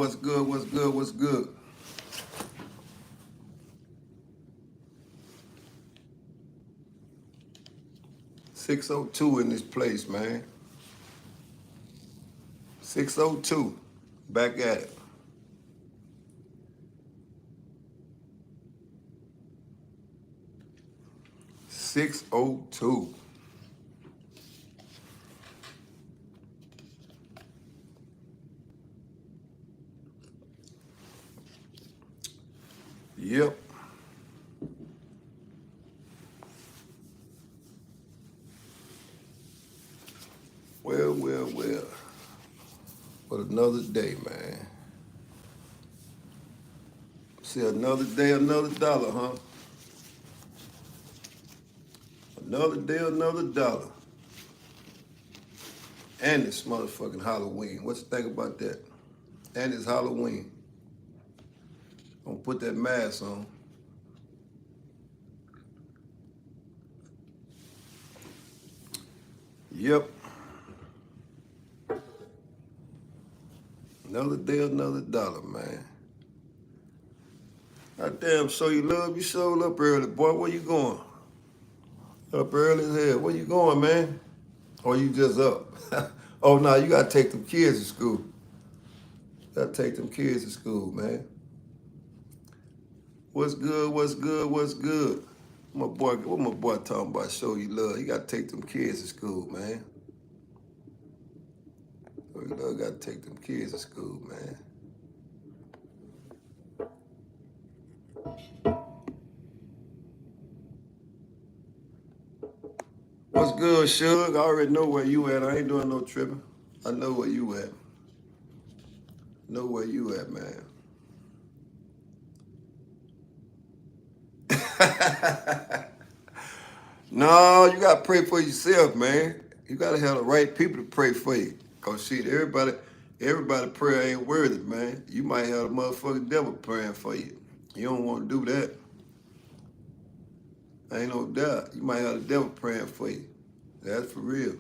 What's good? What's good? What's good? $6:02 in this place, man. 6:02. Back at it. $6:02. Yep. Well. But another day, man. See, another day, another dollar, huh? Another day, another dollar. And it's motherfucking Halloween. What you think about that? And it's Halloween. Gonna put that mask on. Yep. Another day, another dollar, man. God damn, so you love, you showed up early, boy. Where you going? Up early as hell. Where you going, man? Or you just up? Oh, no, you gotta take them kids to school. Gotta take them kids to school, man. What's good? What's good? What's good? My boy, what my boy talking about? Show you love. You gotta take them kids to school, man. Show you love. Gotta take them kids to school, man. What's good, Suge? I already know where you at. I ain't doing no tripping. I know where you at. Know where you at, man. No, you gotta pray for yourself, man. You gotta have the right people to pray for you. Cause shit, everybody prayer ain't worthy, man. You might have the motherfucking devil praying for you. You don't want to do that. Ain't no doubt. You might have the devil praying for you. That's for real.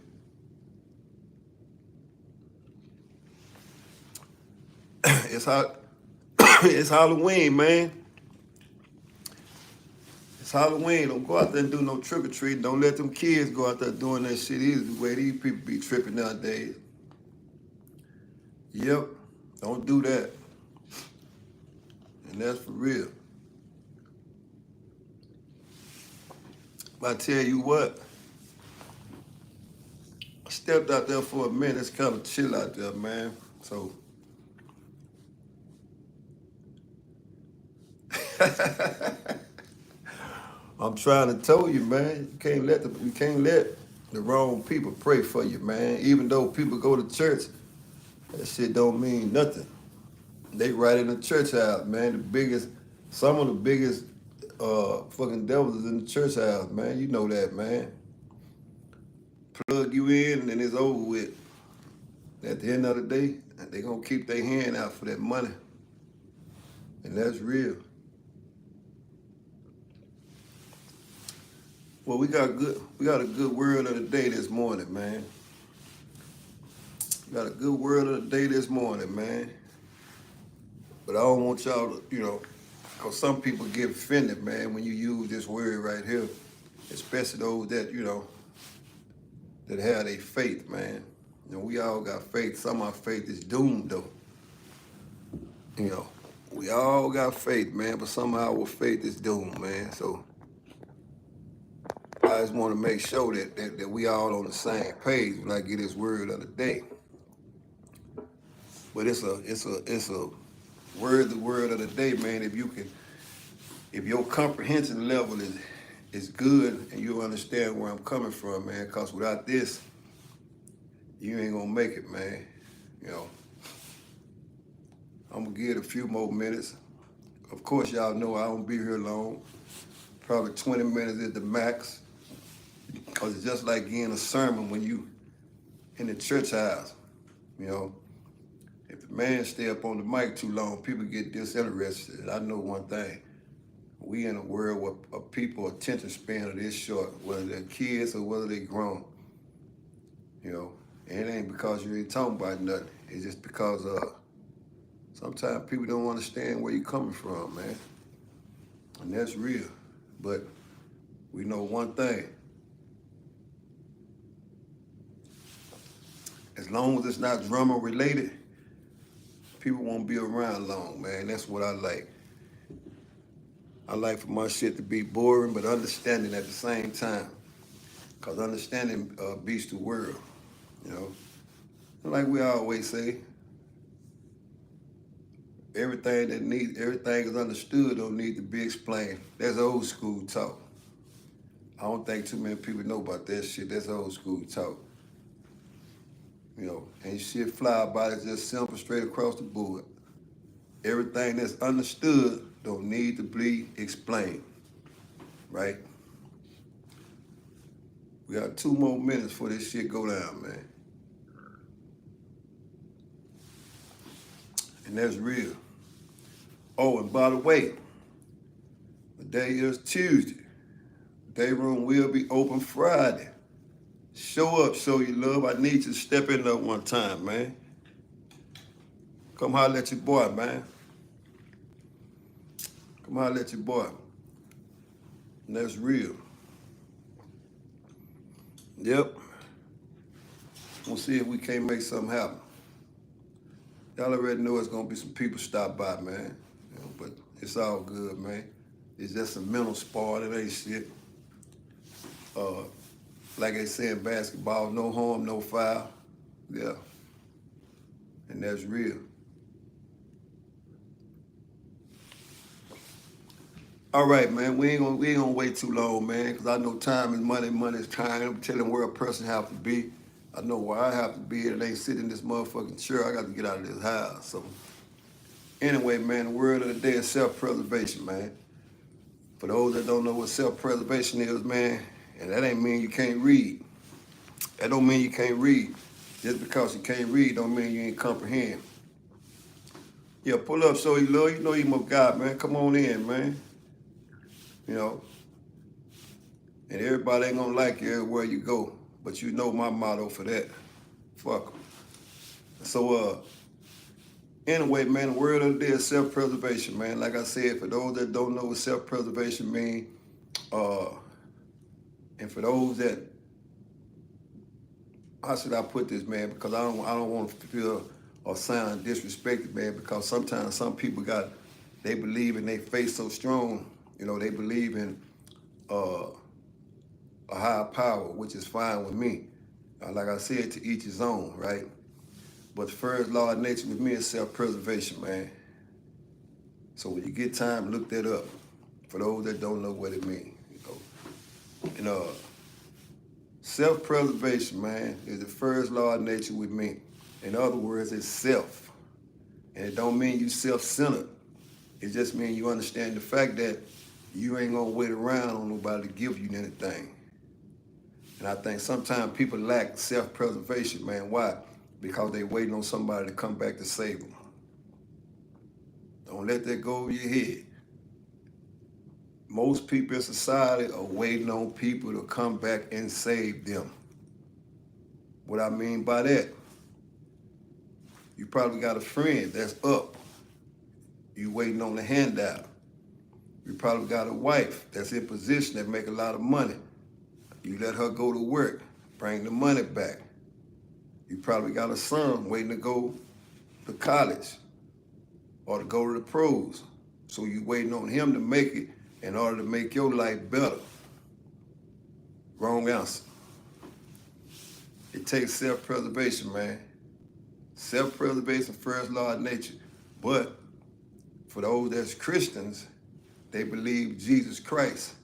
It's hot. It's Halloween, man. It's Halloween. Don't go out there and do no trick or treat. Don't let them kids go out there doing that shit either. The way these people be tripping nowadays. Yep. Don't do that. And that's for real. But I tell you what, I stepped out there for a minute. It's kind of chill out there, man. So I'm trying to tell you, man, you can't let the wrong people pray for you, man. Even though people go to church, that shit don't mean nothing. They right in the church house, man. Some of the biggest fucking devils is in the church house, man. You know that, man. Plug you in and it's over with. At the end of the day, they gonna keep their hand out for that money. And that's real. Well, we got a good word of the day this morning, man. We got a good word of the day this morning, man. But I don't want y'all to, because some people get offended, man, when you use this word right here, especially those that, that have their faith, man. We all got faith. Some of our faith is doomed, though. We all got faith, man, but somehow our faith is doomed, man. So I just want to make sure that we all on the same page when I get this word of the day. But it's a word of the day, man. If your comprehension level is good and you understand where I'm coming from, man, because without this, you ain't gonna make it, man. I'm gonna give it a few more minutes. Of course, y'all know I don't be here long. Probably 20 minutes is the max. Because it's just like getting a sermon when you in the church house. If the man stay up on the mic too long, people get disinterested. I know one thing. We in a world where people attention span is this short, whether they're kids or whether they're grown. And it ain't because you ain't talking about nothing. It's just because Sometimes people don't understand where you're coming from, man. And that's real. But we know one thing. As long as it's not drama related, people won't be around long, man. That's what I like. I like for my shit to be boring, but understanding at the same time. Because understanding beats the world, you know. Like we always say, everything is understood don't need to be explained. That's old school talk. I don't think too many people know about that shit. That's old school talk. You know, and shit fly about it just simple straight across the board. Everything that's understood don't need to be explained, right? We got 2 more minutes before this shit go down, man. And that's real. Oh, and by the way, the day is Tuesday. Day room will be open Friday. Show up, show your love. I need you to step in there one time, man. Come holler at your boy, man. Come holler at your boy. And that's real. Yep. We'll see if we can't make something happen. Y'all already know it's gonna be some people stop by, man. You know, but it's all good, man. It's just a mental sport. It ain't shit. Like they say in basketball, no harm, no foul. Yeah. And that's real. All right, man. We ain't gonna wait too long, man, because I know time is money, money is time. I'm telling where a person have to be. I know where I have to be, and it ain't sitting in this motherfucking chair. I got to get out of this house. So anyway, man, the word of the day is self-preservation, man. For those that don't know what self-preservation is, man, and that ain't mean you can't read. That don't mean you can't read. Just because you can't read don't mean you ain't comprehend. Yeah, pull up so you love. You know you my guy, man. Come on in, man. You know. And everybody ain't gonna like you everywhere you go. But you know my motto for that. Fuck 'em. So, anyway, man, the word of the day is self-preservation, man. Like I said, for those that don't know what self-preservation means, and for those that, how should I put this, man? Because I don't want to feel or sound disrespected, man, because sometimes some people they believe in their faith so strong, you know, they believe in a higher power, which is fine with me. Like I said, to each his own, right? But the first law of nature with me is self-preservation, man. So when you get time, look that up. For those that don't know what it means, you know. And self-preservation, man, is the first law of nature with me. In other words, it's self. And it don't mean you self-centered. It just means you understand the fact that you ain't gonna wait around on nobody to give you anything. And I think sometimes people lack self-preservation, man. Why? Because they waiting on somebody to come back to save them. Don't let that go over your head. Most people in society are waiting on people to come back and save them. What I mean by that, you probably got a friend that's up. You waiting on the handout. You probably got a wife that's in position that make a lot of money. You let her go to work, bring the money back. You probably got a son waiting to go to college or to go to the pros. So you waiting on him to make it in order to make your life better. Wrong answer. It takes self-preservation, man. Self-preservation, first law of nature. But for those that's Christians, they believe Jesus Christ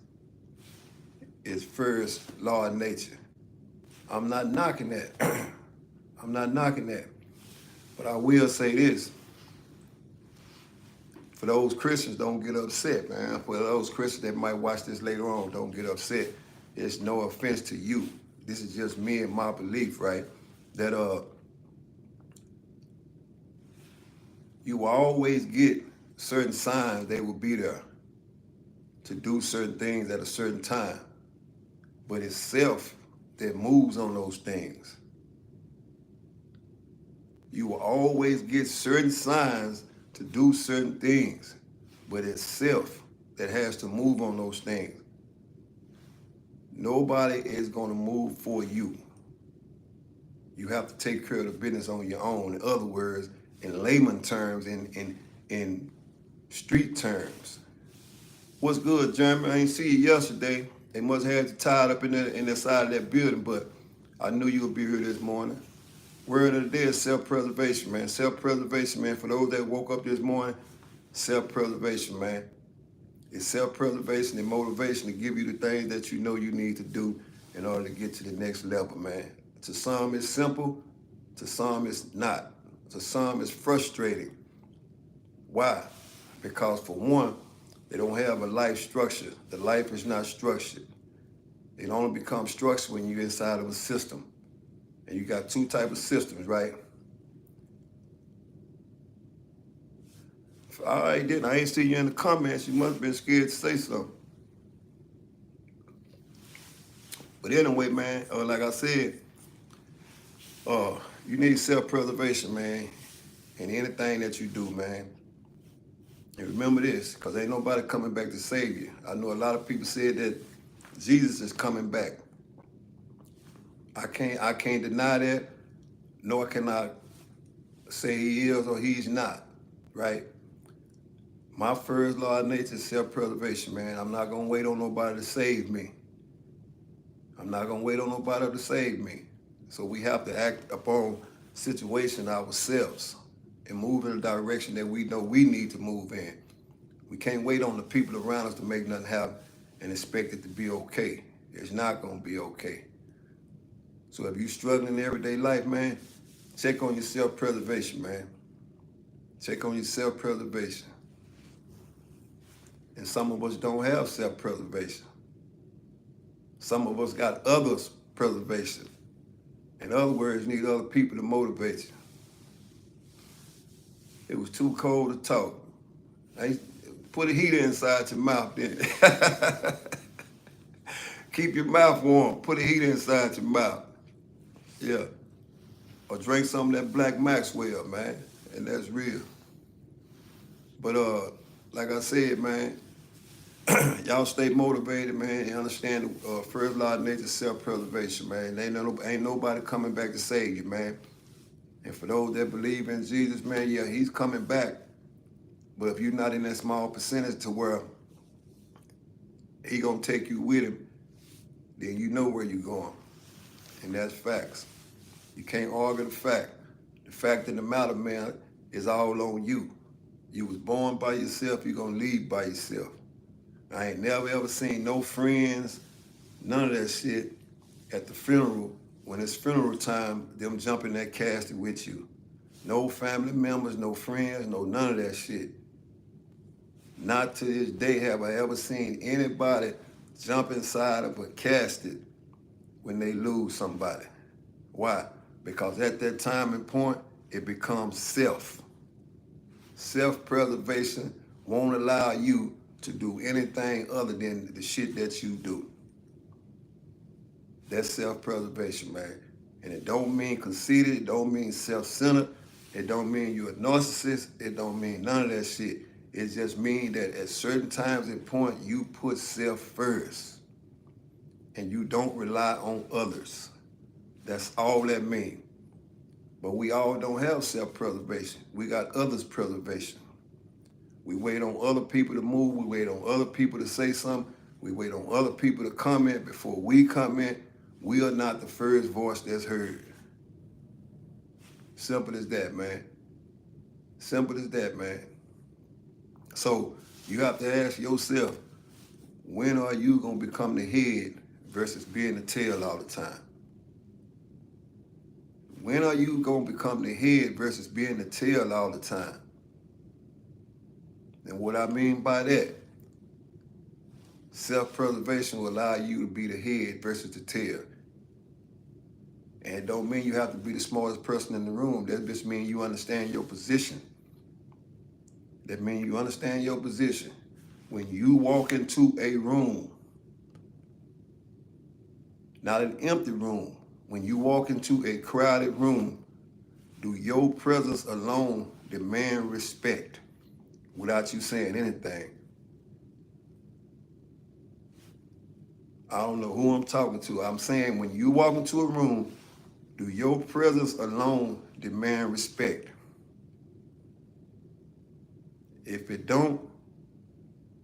is first law of nature. I'm not knocking that. I'm not knocking that. But I will say this. For those Christians, don't get upset, man. For those Christians that might watch this later on, don't get upset. It's no offense to you. This is just me and my belief, right? That you will always get certain signs they will be there to do certain things at a certain time. But it's self that moves on those things. You will always get certain signs to do certain things, but it's self that has to move on those things. Nobody is going to move for you. You have to take care of the business on your own. In other words, in layman terms, in street terms. What's good, Jeremy? I ain't see you yesterday. They must have you tied up in the side of that building, but I knew you would be here this morning. Word of the day is self-preservation, man. Self-preservation, man. For those that woke up this morning, self-preservation, man. It's self-preservation and motivation to give you the things that you know you need to do in order to get to the next level, man. To some, it's simple. To some, it's not. To some, it's frustrating. Why? Because for one, they don't have a life structure. The life is not structured. It only becomes structured when you're inside of a system. And you got two types of systems, right? All right, then. I ain't see you in the comments. You must have been scared to say something. But anyway, man, like I said, you need self-preservation, man, in anything that you do, man. And remember this, because ain't nobody coming back to save you. I know a lot of people said that Jesus is coming back. I can't deny that, nor can I say he is or he's not, right? My first law of nature is self-preservation, man. I'm not going to wait on nobody to save me. I'm not going to wait on nobody to save me. So we have to act upon situation ourselves and move in the direction that we know we need to move in. We can't wait on the people around us to make nothing happen and expect it to be okay. It's not going to be okay. So if you're struggling in everyday life, man, check on your self-preservation, man. Check on your self-preservation. And some of us don't have self-preservation. Some of us got others' preservation. In other words, you need other people to motivate you. It was too cold to talk. Put a heater inside your mouth then. Keep your mouth warm. Put a heater inside your mouth. Yeah. Or drink some of that Black Maxwell, man. And that's real. But like I said, man, y'all stay motivated, man, and understand the first law of nature, self-preservation, man. Ain't nobody coming back to save you, man. And for those that believe in Jesus, man, yeah, he's coming back. But if you're not in that small percentage to where he gonna take you with him, then you know where you're going. And that's facts. You can't argue the fact. The fact of the matter, man, is all on you. You was born by yourself, you're gonna leave by yourself. I ain't never ever seen no friends, none of that shit at the funeral. When it's funeral time, them jumping that casket with you. No family members, no friends, no none of that shit. Not to this day have I ever seen anybody jump inside of a casket when they lose somebody. Why? Because at that time and point, it becomes self. Self-preservation won't allow you to do anything other than the shit that you do. That's self-preservation, man. And it don't mean conceited, it don't mean self-centered, it don't mean you're a narcissist, it don't mean none of that shit. It just means that at certain times and point, you put self first. And you don't rely on others. That's all that means. But we all don't have self-preservation. We got others' preservation. We wait on other people to move. We wait on other people to say something. We wait on other people to comment before we comment. We are not the first voice that's heard. Simple as that, man. Simple as that, man. So you have to ask yourself, when are you going to become the head versus being the tail all the time? When are you going to become the head versus being the tail all the time? And what I mean by that, self-preservation will allow you to be the head versus the tail. And it don't mean you have to be the smartest person in the room. That just means you understand your position. That means you understand your position. When you walk into a room, not an empty room, when you walk into a crowded room, do your presence alone demand respect? without you saying anything. I don't know who I'm talking to. I'm saying when you walk into a room, do your presence alone demand respect? If it don't,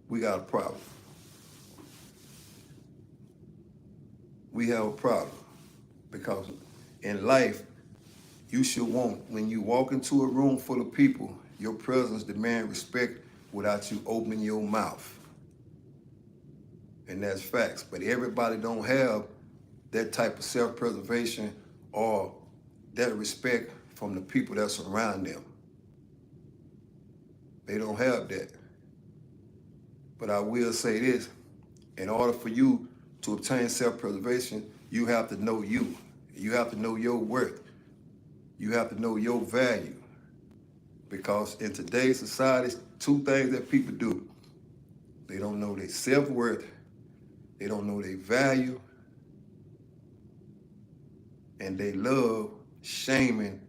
we got a problem. We have a problem. Because in life, you should want, when you walk into a room full of people, your presence demand respect without you opening your mouth. And that's facts. But everybody don't have that type of self-preservation or that respect from the people that surround them. They don't have that. But I will say this, in order for you to obtain self-preservation, you have to know you. You have to know your worth. You have to know your value. Because in today's society, two things that people do. They don't know their self-worth, they don't know their value, and they love shaming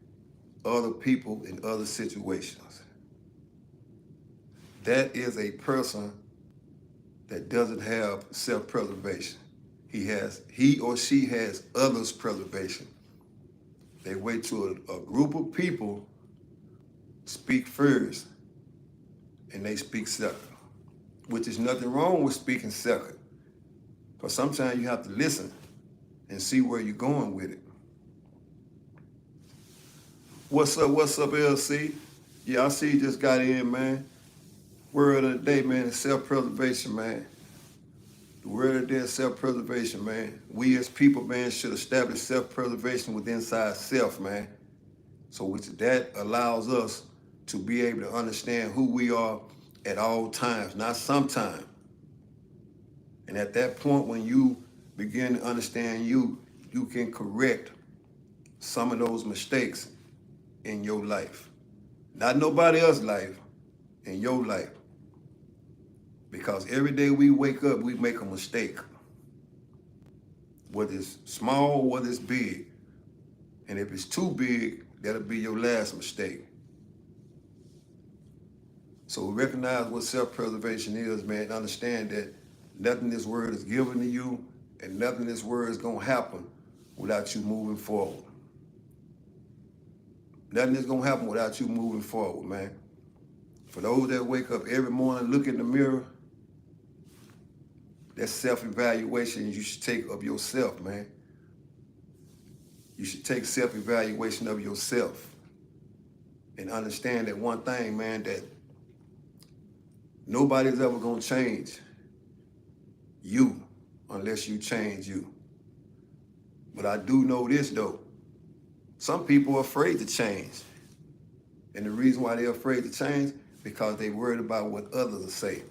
other people in other situations. That is a person that doesn't have self-preservation. He or she has others' preservation. They wait till a group of people speak first and they speak second, which is nothing wrong with speaking second. Because sometimes you have to listen and see where you're going with it. What's up, LC? Yeah, I see you just got in, man. Word of the day, man, is self-preservation, man. The word of the day is self-preservation, man. We as people, man, should establish self-preservation within inside self, man. So which that allows us to be able to understand who we are at all times, not sometime. And at that point, when you begin to understand you can correct some of those mistakes in your life. Not nobody else's life, in your life. Because every day we wake up, we make a mistake. Whether it's small, whether it's big. And if it's too big, that'll be your last mistake. So recognize what self-preservation is, man. Understand that nothing this word is given to you and nothing this word is going to happen without you moving forward. Nothing is going to happen without you moving forward, man. For those that wake up every morning, look in the mirror, that's self-evaluation you should take of yourself, man. You should take self-evaluation of yourself and understand that one thing, man, that nobody's ever going to change you unless you change you. But I do know this, though. Some people are afraid to change. And the reason why they're afraid to change, because they're worried about what others will say.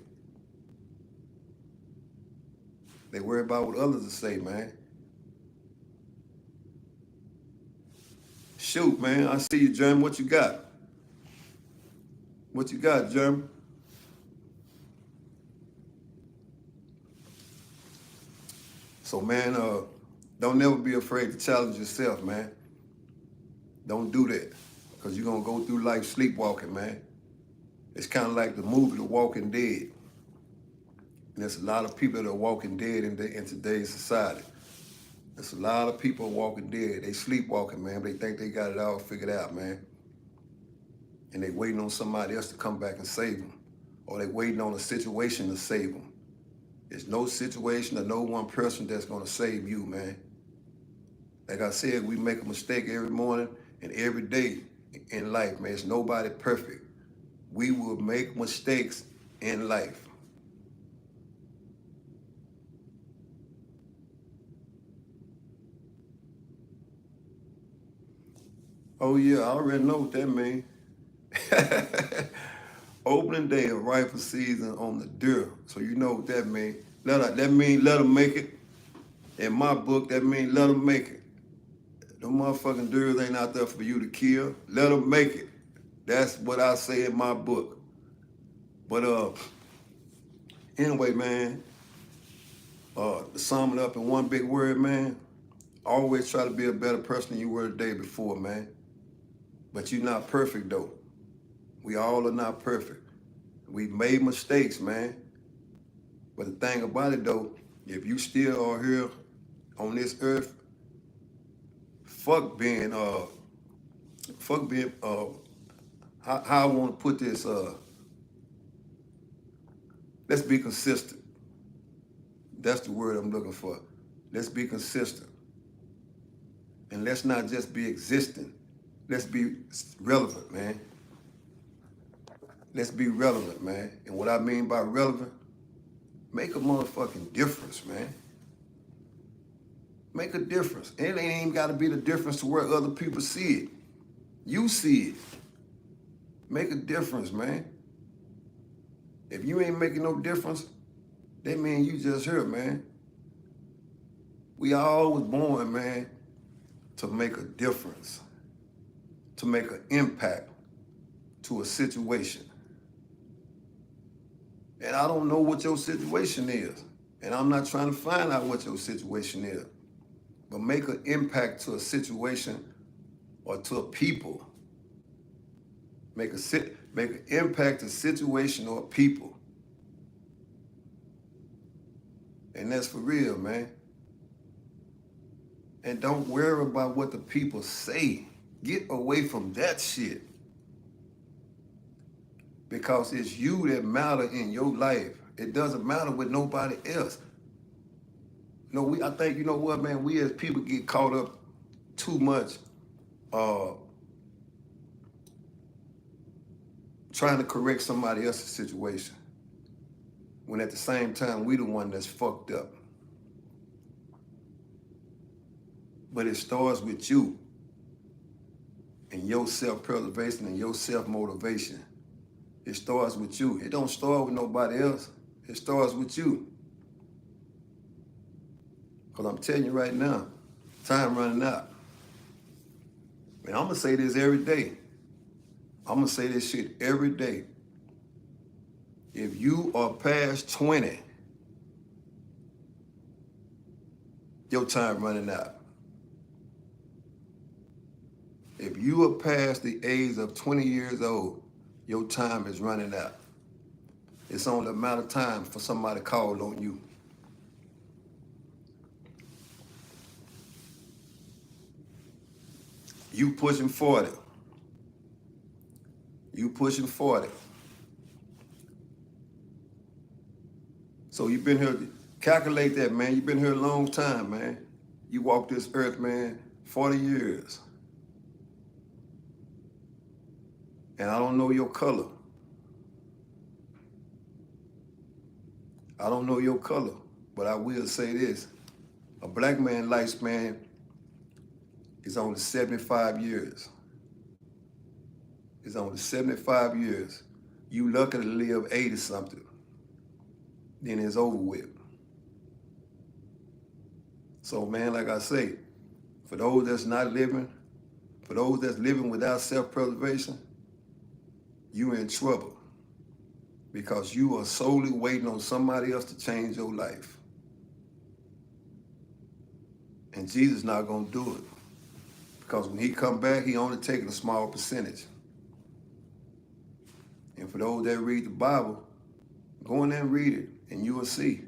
They worry about what others will say, man. Shoot, man, I see you, Jeremy. What you got? What you got, Jeremy? So, man, don't never be afraid to challenge yourself, man. Don't do that, because you're going to go through life sleepwalking, man. It's kind of like the movie The Walking Dead. And there's a lot of people that are walking dead in today's society. There's a lot of people walking dead. They sleepwalking, man. They think they got it all figured out, man. And they waiting on somebody else to come back and save them. Or they waiting on a situation to save them. There's no situation or no one person that's going to save you, man. Like I said, we make a mistake every morning and every day in life, man. It's nobody perfect. We will make mistakes in life. Oh yeah, I already know what that means. Opening day of rifle season on the deer. So you know what that means. That means let them make it. In my book, that means let them make it. Them motherfucking deers ain't out there for you to kill. Let them make it. That's what I say in my book. But anyway, man, to sum it up in one big word, man, always try to be a better person than you were the day before, man. But you're not perfect, though. We all are not perfect. We made mistakes, man. But the thing about it though, if you still are here on this earth, fuck being how I want to put this, let's be consistent. That's the word I'm looking for. Let's be consistent. And let's not just be existing. Let's be relevant, man. Let's be relevant, man. And what I mean by relevant, make a motherfucking difference, man. Make a difference. And it ain't even got to be the difference to where other people see it. You see it. Make a difference, man. If you ain't making no difference, that mean you just here, man. We all was born, man, to make a difference, to make an impact to a situation. And I don't know what your situation is. And I'm not trying to find out what your situation is. But make an impact to a situation or to a people. Make an impact to a situation or a people. And that's for real, man. And don't worry about what the people say. Get away from that shit. Because it's you that matter in your life. It doesn't matter with nobody else. You know, I think, you know what, man, we as people get caught up too much trying to correct somebody else's situation. When at the same time, we the one that's fucked up. But it starts with you and your self-preservation and your self-motivation. It starts with you. It don't start with nobody else. It starts with you. Because I'm telling you right now, time running out. And I'm going to say this every day. I'm going to say this shit every day. If you are past 20, your time running out. If you are past the age of 20 years old, your time is running out. It's only a matter of time for somebody to call on you. You pushing 40. You pushing 40. So you've been here, calculate that, man. You've been here a long time, man. You walked this earth, man, 40 years. And I don't know your color. I don't know your color, but I will say this. A black man's lifespan is only 75 years. It's only 75 years. You lucky to live 80 something. Then it's over with. So man, like I say, for those that's not living, for those that's living without self-preservation, you're in trouble. Because you are solely waiting on somebody else to change your life. And Jesus not gonna do it. Because when he come back, he only taking a small percentage. And for those that read the Bible, go in there and read it, and you will see.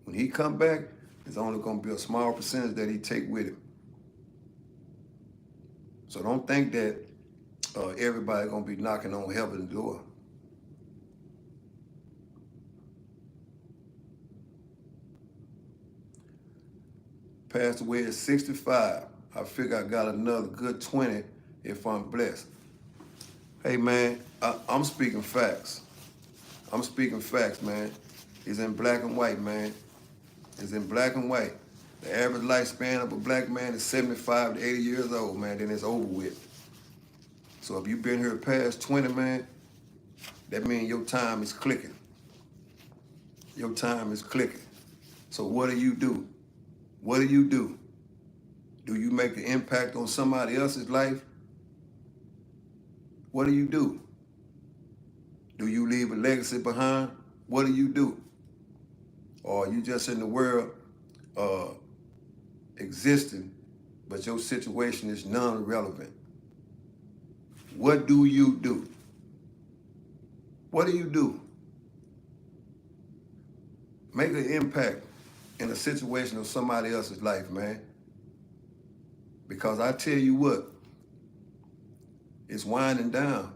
When he come back, it's only gonna be a small percentage that he take with him. So don't think that everybody gonna be knocking on heaven's door. Passed away at 65. I figure I got another good 20 if I'm blessed. Hey man, I'm speaking facts. I'm speaking facts, man. It's in black and white, man. It's in black and white. The average lifespan of a black man is 75 to 80 years old, man. Then it's over with. So if you've been here past 20, man, that means your time is clicking. Your time is clicking. So what do you do? What do you do? Do you make an impact on somebody else's life? What do you do? Do you leave a legacy behind? What do you do? Or are you just in the world existing, but your situation is non-relevant? What do you do? What do you do? Make an impact in a situation of somebody else's life, man. Because I tell you what, it's winding down.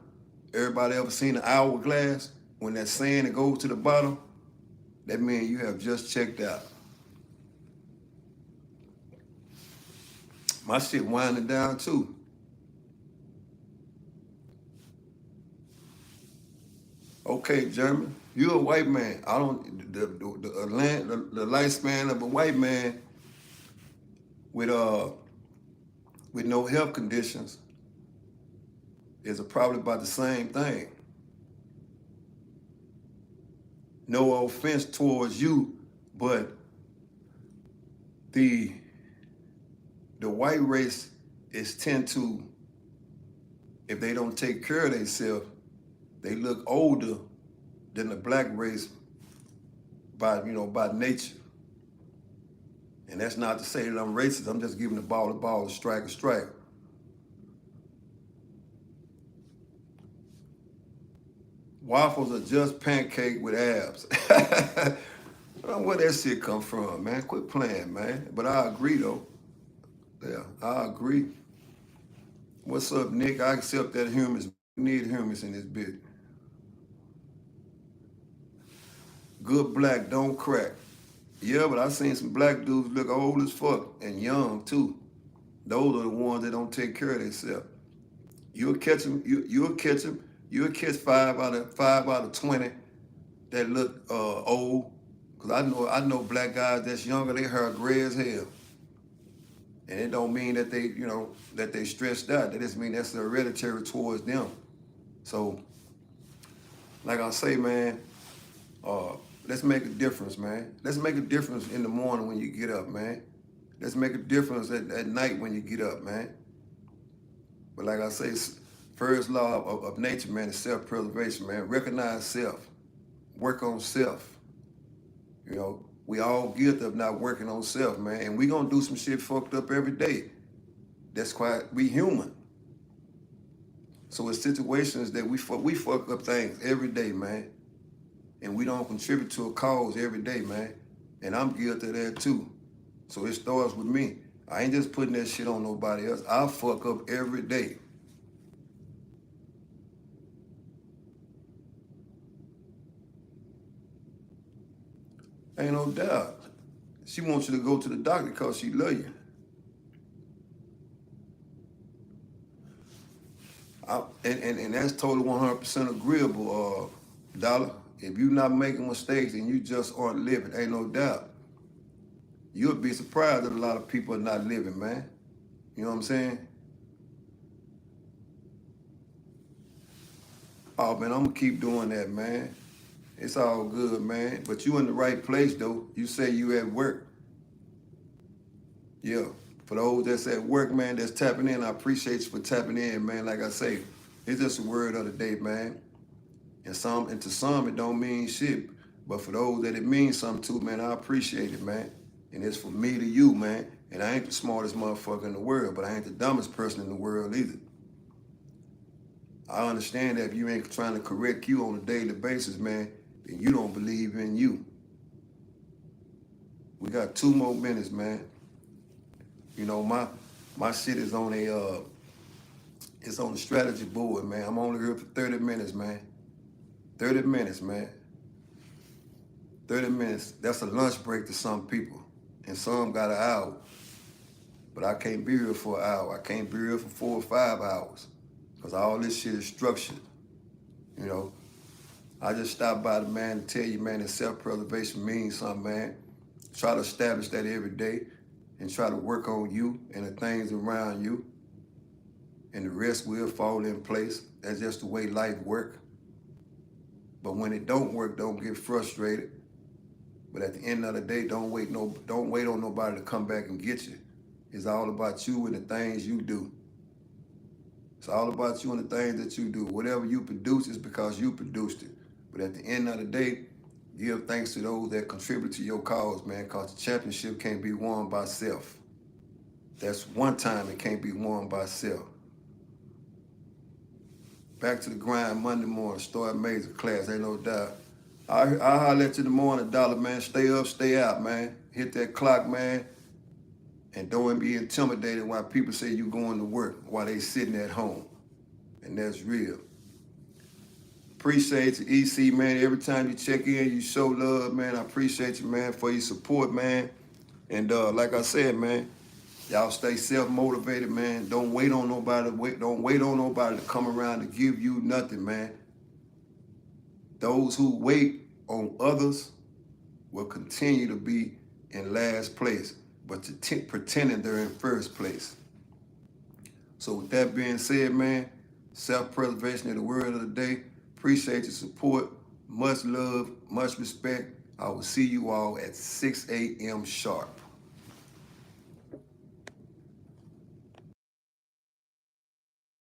Everybody ever seen an hourglass? When that sand that goes to the bottom, that means you have just checked out. My shit winding down too. Okay, German, you're a white man. I don't the lifespan of a white man with no health conditions is probably about the same thing. No offense towards you, but the white race is tend to, if they don't take care of themselves, they look older than the black race by nature. And that's not to say that I'm racist. I'm just giving the ball, a strike, a strike. Waffles are just pancake with abs. I don't know where that shit come from, man. Quit playing, man. But I agree, though. Yeah, I agree. What's up, Nick? I accept that humans need humans in this bit. Good black, don't crack. Yeah, but I seen some black dudes look old as fuck and young too. Those are the ones that don't take care of themselves. You'll catch them. You'll catch them. You'll catch 5 out of 20 that look old. Cause I know black guys that's younger. Their hair gray as hell, and it don't mean that they stressed out. That just mean that's hereditary towards them. So, like I say, man, let's make a difference, man. Let's make a difference in the morning when you get up, man. Let's make a difference at night when you get up, man. But like I say, first law of nature, man, is self-preservation, man. Recognize self. Work on self. We all guilty of not working on self, man. And we gonna do some shit fucked up every day. That's why we human. So it's situations that we fuck up things every day, man. And we don't contribute to a cause every day, man. And I'm guilty of that too. So it starts with me. I ain't just putting that shit on nobody else. I fuck up every day. Ain't no doubt. She wants you to go to the doctor because she love you. And that's totally 100% agreeable, Dollar. If you're not making mistakes and you just aren't living, ain't no doubt. You'll be surprised that a lot of people are not living, man. You know what I'm saying? Oh, man, I'm going to keep doing that, man. It's all good, man. But you in the right place, though. You say you at work. Yeah. For those that's at work, man, that's tapping in, I appreciate you for tapping in, man. Like I say, it's just a word of the day, man. And to some, it don't mean shit. But for those that it means something to, man, I appreciate it, man. And it's for me to you, man. And I ain't the smartest motherfucker in the world, but I ain't the dumbest person in the world either. I understand that if you ain't trying to correct you on a daily basis, man, then you don't believe in you. We got 2 more minutes, man. My shit is on it's on the strategy board, man. I'm only here for 30 minutes, man. 30 minutes, man. 30 minutes. That's a lunch break to some people. And some got an hour. But I can't be here for an hour. I can't be here for 4 or 5 hours. Because all this shit is structured. I just stopped by the man to tell you, man, that self-preservation means something, man. Try to establish that every day and try to work on you and the things around you. And the rest will fall in place. That's just the way life works. But when it don't work, don't get frustrated. But at the end of the day, don't wait on nobody to come back and get you. It's all about you and the things you do. It's all about you and the things that you do. Whatever you produce is because you produced it. But at the end of the day, give thanks to those that contribute to your cause, man, because the championship can't be won by self. That's one time it can't be won by self. Back to the grind Monday morning, start major class, ain't no doubt. I holler at you in the morning, Dollar, man. Stay up, stay out, man. Hit that clock, man. And don't be intimidated while people say you going to work while they sitting at home. And that's real. Appreciate you, EC, man. Every time you check in, you show love, man. I appreciate you, man, for your support, man. And like I said, man, y'all stay self-motivated, man. Don't wait on nobody. Don't wait on nobody to come around to give you nothing, man. Those who wait on others will continue to be in last place, but pretending they're in first place. So with that being said, man, self-preservation is the word of the day. Appreciate your support. Much love, much respect. I will see you all at 6 a.m. sharp.